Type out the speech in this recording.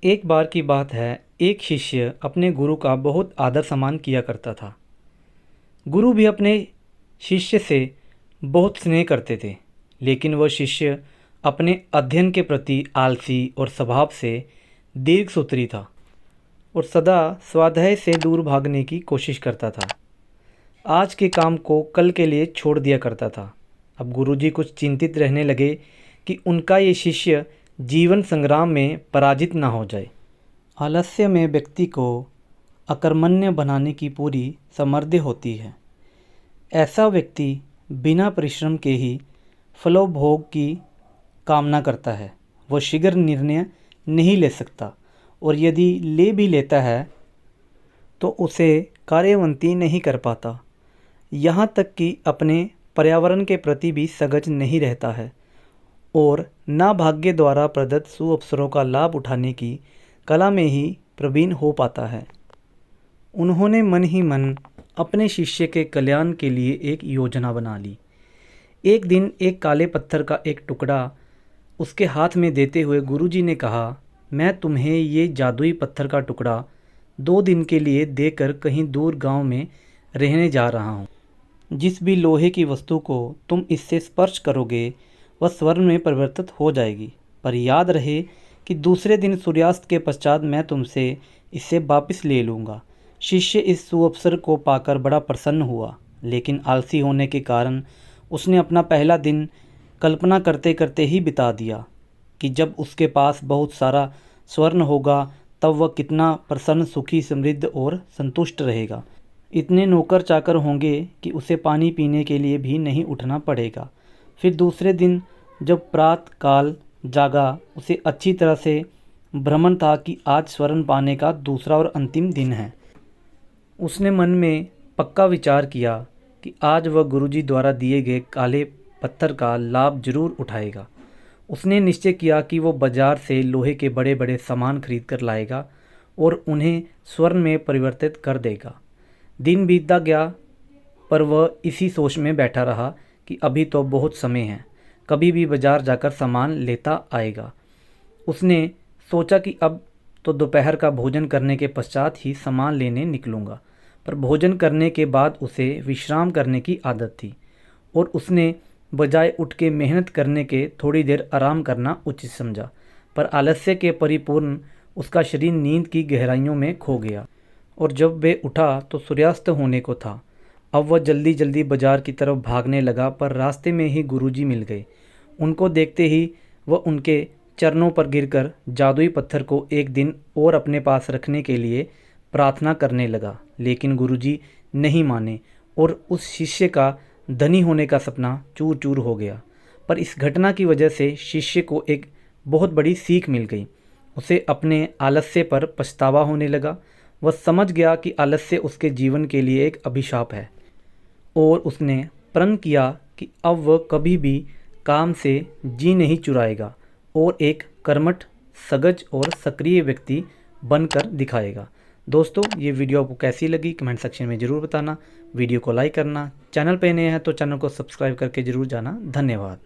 एक बार की बात है, एक शिष्य अपने गुरु का बहुत आदर सम्मान किया करता था। गुरु भी अपने शिष्य से बहुत स्नेह करते थे, लेकिन वह शिष्य अपने अध्ययन के प्रति आलसी और स्वभाव से दीर्घसूत्री था और सदा स्वाध्याय से दूर भागने की कोशिश करता था। आज के काम को कल के लिए छोड़ दिया करता था। अब गुरुजी कुछ चिंतित रहने लगे कि उनका ये शिष्य जीवन संग्राम में पराजित ना हो जाए। आलस्य में व्यक्ति को अकर्मण्य बनाने की पूरी सामर्थ्य होती है। ऐसा व्यक्ति बिना परिश्रम के ही फलोपभोग की कामना करता है। वह शीघ्र निर्णय नहीं ले सकता और यदि ले भी लेता है तो उसे कार्यवंती नहीं कर पाता। यहाँ तक कि अपने पर्यावरण के प्रति भी सजग नहीं रहता है और ना भाग्य द्वारा प्रदत्त सुअवसरों का लाभ उठाने की कला में ही प्रवीण हो पाता है। उन्होंने मन ही मन अपने शिष्य के कल्याण के लिए एक योजना बना ली। एक दिन एक काले पत्थर का एक टुकड़ा उसके हाथ में देते हुए गुरुजी ने कहा, मैं तुम्हें ये जादुई पत्थर का टुकड़ा 2 दिन के लिए देकर कहीं दूर गांव में रहने जा रहा हूँ। जिस भी लोहे की वस्तु को तुम इससे स्पर्श करोगे वह स्वर्ण में परिवर्तित हो जाएगी, पर याद रहे कि दूसरे दिन सूर्यास्त के पश्चात मैं तुमसे इसे वापस ले लूँगा। शिष्य इस सुअवसर को पाकर बड़ा प्रसन्न हुआ, लेकिन आलसी होने के कारण उसने अपना पहला दिन कल्पना करते करते ही बिता दिया कि जब उसके पास बहुत सारा स्वर्ण होगा तब वह कितना प्रसन्न, सुखी, समृद्ध और संतुष्ट रहेगा। इतने नौकर चाकर होंगे कि उसे पानी पीने के लिए भी नहीं उठना पड़ेगा। फिर दूसरे दिन जब प्रातः काल जागा, उसे अच्छी तरह से भ्रमण था कि आज स्वर्ण पाने का दूसरा और अंतिम दिन है। उसने मन में पक्का विचार किया कि आज वह गुरुजी द्वारा दिए गए काले पत्थर का लाभ जरूर उठाएगा। उसने निश्चय किया कि वो बाजार से लोहे के बड़े बड़े सामान खरीद कर लाएगा और उन्हें स्वर्ण में परिवर्तित कर देगा। दिन बीतता गया, पर वह इसी सोच में बैठा रहा कि अभी तो बहुत समय है, कभी भी बाजार जाकर सामान लेता आएगा। उसने सोचा कि अब तो दोपहर का भोजन करने के पश्चात ही सामान लेने निकलूँगा, पर भोजन करने के बाद उसे विश्राम करने की आदत थी और उसने बजाय उठ के मेहनत करने के थोड़ी देर आराम करना उचित समझा। पर आलस्य के परिपूर्ण उसका शरीर नींद की गहराइयों में खो गया और जब वह उठा तो सूर्यास्त होने को था। अब वह जल्दी जल्दी बाजार की तरफ भागने लगा, पर रास्ते में ही गुरुजी मिल गए। उनको देखते ही वह उनके चरणों पर गिरकर जादुई पत्थर को एक दिन और अपने पास रखने के लिए प्रार्थना करने लगा, लेकिन गुरुजी नहीं माने और उस शिष्य का धनी होने का सपना चूर चूर हो गया। पर इस घटना की वजह से शिष्य को एक बहुत बड़ी सीख मिल गई। उसे अपने आलस्य पर पछतावा होने लगा। वह समझ गया कि आलस्य उसके जीवन के लिए एक अभिशाप है और उसने प्रण किया कि अब वह कभी भी काम से जी नहीं चुराएगा और एक कर्मठ, सजग और सक्रिय व्यक्ति बनकर दिखाएगा। दोस्तों, ये वीडियो आपको कैसी लगी कमेंट सेक्शन में ज़रूर बताना। वीडियो को लाइक करना, चैनल पे नए हैं तो चैनल को सब्सक्राइब करके ज़रूर जाना। धन्यवाद।